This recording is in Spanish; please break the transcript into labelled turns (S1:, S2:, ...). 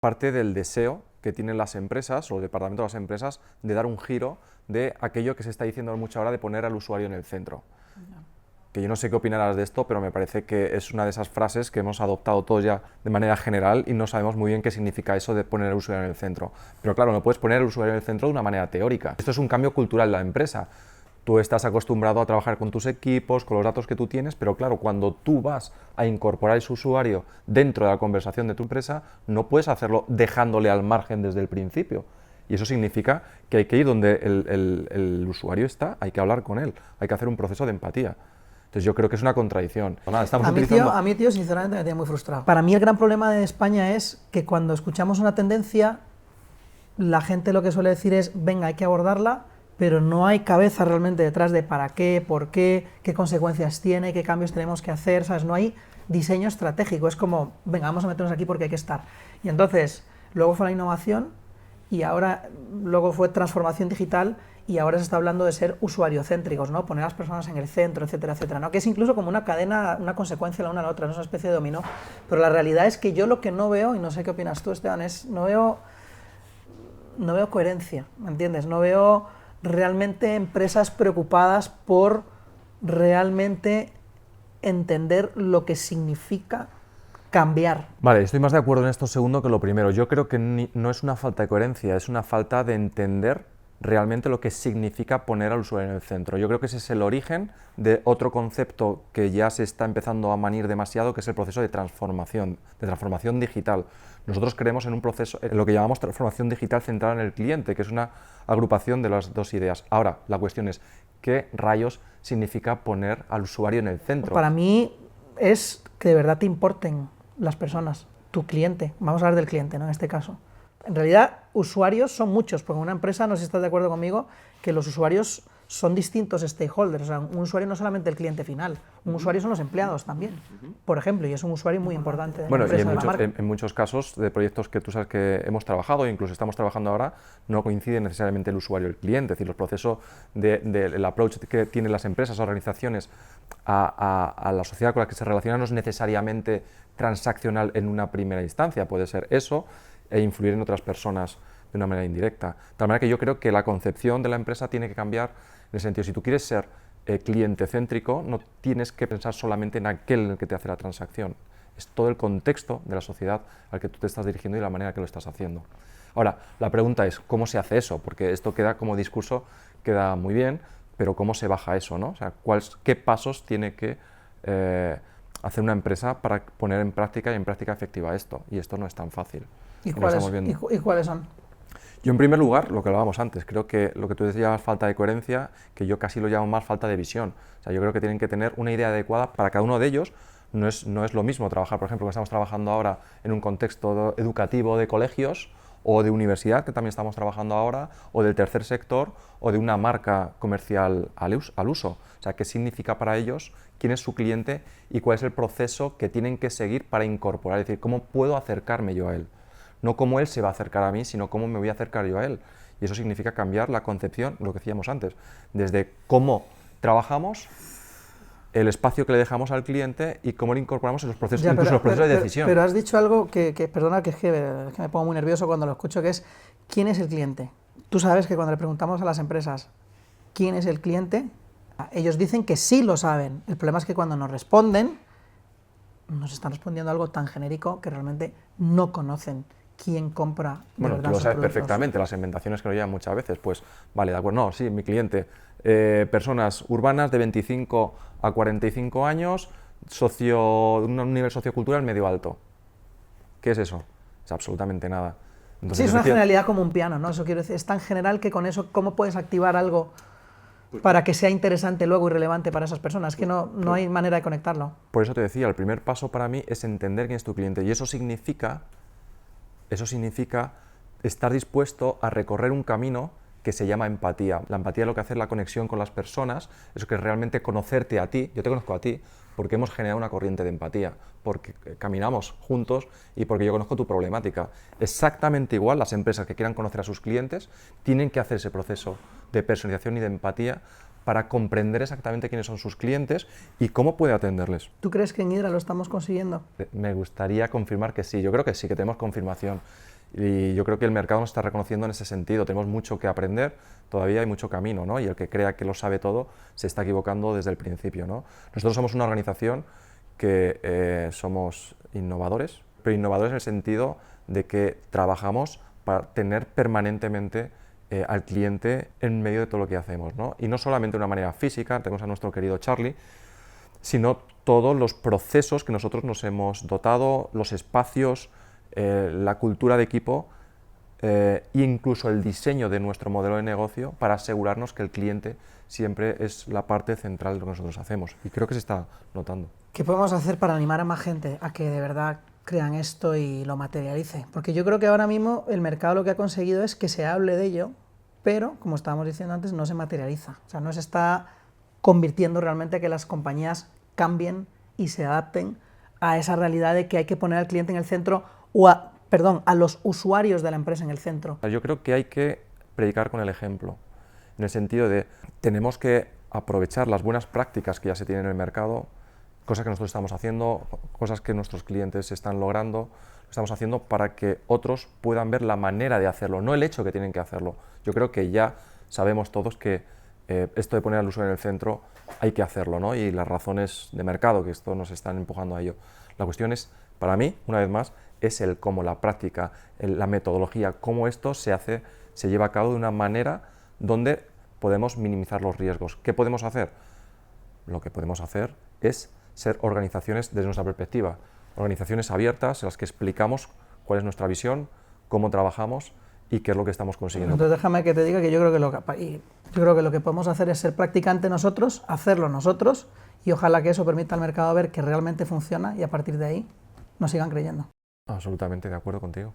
S1: parte del deseo que tienen las empresas o el departamento de las empresas de dar un giro de aquello que se está diciendo mucho ahora de poner al usuario en el centro. Que yo no sé qué opinarás de esto, pero me parece que es una de esas frases que hemos adoptado todos ya de manera general y no sabemos muy bien qué significa eso de poner al usuario en el centro. Pero claro, no puedes poner al usuario en el centro de una manera teórica. Esto es un cambio cultural en la empresa. Tú estás acostumbrado a trabajar con tus equipos, con los datos que tú tienes, pero claro, cuando tú vas a incorporar ese usuario dentro de la conversación de tu empresa, no puedes hacerlo dejándole al margen desde el principio. Y eso significa que hay que ir donde el usuario está, hay que hablar con él, hay que hacer un proceso de empatía. Entonces yo creo que es una contradicción. Nada, estamos
S2: a mí, tío, sinceramente me tiene muy frustrado. Para mí el gran problema de España es que cuando escuchamos una tendencia, la gente lo que suele decir es, venga, hay que abordarla, pero no hay cabeza realmente detrás de para qué, por qué consecuencias tiene, qué cambios tenemos que hacer, ¿sabes? No hay diseño estratégico, es como, venga, vamos a meternos aquí porque hay que estar. Y entonces, luego fue la innovación y ahora, luego fue transformación digital y ahora se está hablando de ser usuariocéntricos, ¿no? Poner a las personas en el centro, etcétera, etcétera, ¿no? Que es incluso como una cadena, una consecuencia la una a la otra, no es una especie de dominó. Pero la realidad es que yo lo que no veo, y no sé qué opinas tú, Esteban, es no veo coherencia, ¿me entiendes? No veo realmente empresas preocupadas por realmente entender lo que significa cambiar.
S1: Vale, estoy más de acuerdo en esto segundo que lo primero. Yo creo que no es una falta de coherencia, es una falta de entender realmente lo que significa poner al usuario en el centro. Yo creo que ese es el origen de otro concepto que ya se está empezando a manir demasiado, que es el proceso de transformación digital. Nosotros creemos en un proceso, en lo que llamamos transformación digital centrada en el cliente, que es una agrupación de las dos ideas. Ahora, la cuestión es, ¿qué rayos significa poner al usuario en el centro?
S2: Para mí es que de verdad te importen las personas, tu cliente. Vamos a hablar del cliente, ¿no? En este caso. En realidad, usuarios son muchos, porque en una empresa, no sé si estás de acuerdo conmigo, que los usuarios son distintos stakeholders. O sea, un usuario no es solamente el cliente final, un usuario son los empleados también, por ejemplo, y es un usuario muy importante de la empresa, de la marca.
S1: En muchos casos de proyectos que tú sabes que hemos trabajado, e incluso estamos trabajando ahora, no coincide necesariamente el usuario y el cliente. Es decir, los procesos del approach que tienen las empresas o organizaciones a la sociedad con la que se relacionan no es necesariamente transaccional en una primera instancia, puede ser eso e influir en otras personas de una manera indirecta. De tal manera que yo creo que la concepción de la empresa tiene que cambiar en el sentido, si tú quieres ser cliente céntrico, no tienes que pensar solamente en aquel en el que te hace la transacción. Es todo el contexto de la sociedad al que tú te estás dirigiendo y la manera que lo estás haciendo. Ahora, la pregunta es, ¿cómo se hace eso? Porque esto queda como discurso, queda muy bien, pero ¿cómo se baja eso, no? O sea, ¿qué pasos tiene que hacer una empresa para poner en práctica y en práctica efectiva esto? Y esto no es tan fácil.
S2: ¿Y cuáles son?
S1: Yo, en primer lugar, lo que hablábamos antes, creo que lo que tú decías, falta de coherencia, que yo casi lo llamo más falta de visión. O sea, yo creo que tienen que tener una idea adecuada para cada uno de ellos. No es lo mismo trabajar, por ejemplo, que estamos trabajando ahora en un contexto educativo de colegios o de universidad, que también estamos trabajando ahora, o del tercer sector, o de una marca comercial al uso. O sea, qué significa para ellos, quién es su cliente y cuál es el proceso que tienen que seguir para incorporar, es decir, cómo puedo acercarme yo a él. No cómo él se va a acercar a mí, sino cómo me voy a acercar yo a él. Y eso significa cambiar la concepción, lo que decíamos antes, desde cómo trabajamos, el espacio que le dejamos al cliente y cómo lo incorporamos en los procesos, incluso en los procesos de decisión.
S2: Pero has dicho algo perdona, que me pongo muy nervioso cuando lo escucho, que es, ¿quién es el cliente? Tú sabes que cuando le preguntamos a las empresas, ¿quién es el cliente? Ellos dicen que sí lo saben. El problema es que cuando nos responden, nos están respondiendo algo tan genérico que realmente no conocen quién compra de verdad.
S1: Tú lo sabes
S2: productos.
S1: perfectamente, las inventaciones que nos llevan muchas veces, pues vale, de acuerdo, no, sí, mi cliente, personas urbanas de 25 a 45 años, un nivel sociocultural medio alto. ¿Qué es eso? Es absolutamente nada. Entonces,
S2: sí, es una generalidad como un piano, ¿no? Eso quiero decir, es tan general que con eso, ¿cómo puedes activar algo para que sea interesante luego y relevante para esas personas? Es que no hay manera de conectarlo.
S1: Por eso te decía, el primer paso para mí es entender quién es tu cliente, y eso significa estar dispuesto a recorrer un camino que se llama empatía. La empatía lo que hace es la conexión con las personas, eso que es realmente conocerte a ti. Yo te conozco a ti porque hemos generado una corriente de empatía, porque caminamos juntos y porque yo conozco tu problemática. Exactamente igual, las empresas que quieran conocer a sus clientes tienen que hacer ese proceso de personalización y de empatía para comprender exactamente quiénes son sus clientes y cómo puede atenderles.
S2: ¿Tú crees que en Hydra lo estamos consiguiendo?
S1: Me gustaría confirmar que sí, yo creo que sí, que tenemos confirmación. Y yo creo que el mercado nos está reconociendo en ese sentido. Tenemos mucho que aprender, todavía hay mucho camino, ¿no? Y el que crea que lo sabe todo se está equivocando desde el principio, ¿no? Nosotros somos una organización que somos innovadores, pero innovadores en el sentido de que trabajamos para tener permanentemente al cliente en medio de todo lo que hacemos, ¿no? Y no solamente de una manera física, tenemos a nuestro querido Charlie, sino todos los procesos que nosotros nos hemos dotado, los espacios, la cultura de equipo e incluso el diseño de nuestro modelo de negocio para asegurarnos que el cliente siempre es la parte central de lo que nosotros hacemos. Y creo que se está notando.
S2: ¿Qué podemos hacer para animar a más gente a que de verdad crean esto y lo materialice? Porque yo creo que ahora mismo el mercado lo que ha conseguido es que se hable de ello, pero, como estábamos diciendo antes, no se materializa. O sea, no se está convirtiendo realmente a que las compañías cambien y se adapten a esa realidad de que hay que poner al cliente en el centro o a los usuarios de la empresa en el centro.
S1: Yo creo que hay que predicar con el ejemplo, en el sentido de tenemos que aprovechar las buenas prácticas que ya se tienen en el mercado, cosas que nosotros estamos haciendo, cosas que nuestros clientes están logrando, lo estamos haciendo para que otros puedan ver la manera de hacerlo, no el hecho que tienen que hacerlo. Yo creo que ya sabemos todos que esto de poner al usuario en el centro hay que hacerlo, ¿no? Y las razones de mercado que esto nos están empujando a ello. La cuestión es, para mí, una vez más, es el cómo, la práctica, la metodología, cómo esto se lleva a cabo de una manera donde podemos minimizar los riesgos. ¿Qué podemos hacer? Lo que podemos hacer es ser organizaciones desde nuestra perspectiva, organizaciones abiertas en las que explicamos cuál es nuestra visión, cómo trabajamos y qué es lo que estamos consiguiendo.
S2: Entonces déjame que te diga que yo creo que lo que podemos hacer es ser practicante nosotros, hacerlo nosotros, y ojalá que eso permita al mercado ver que realmente funciona y a partir de ahí nos sigan creyendo.
S1: Absolutamente de acuerdo contigo.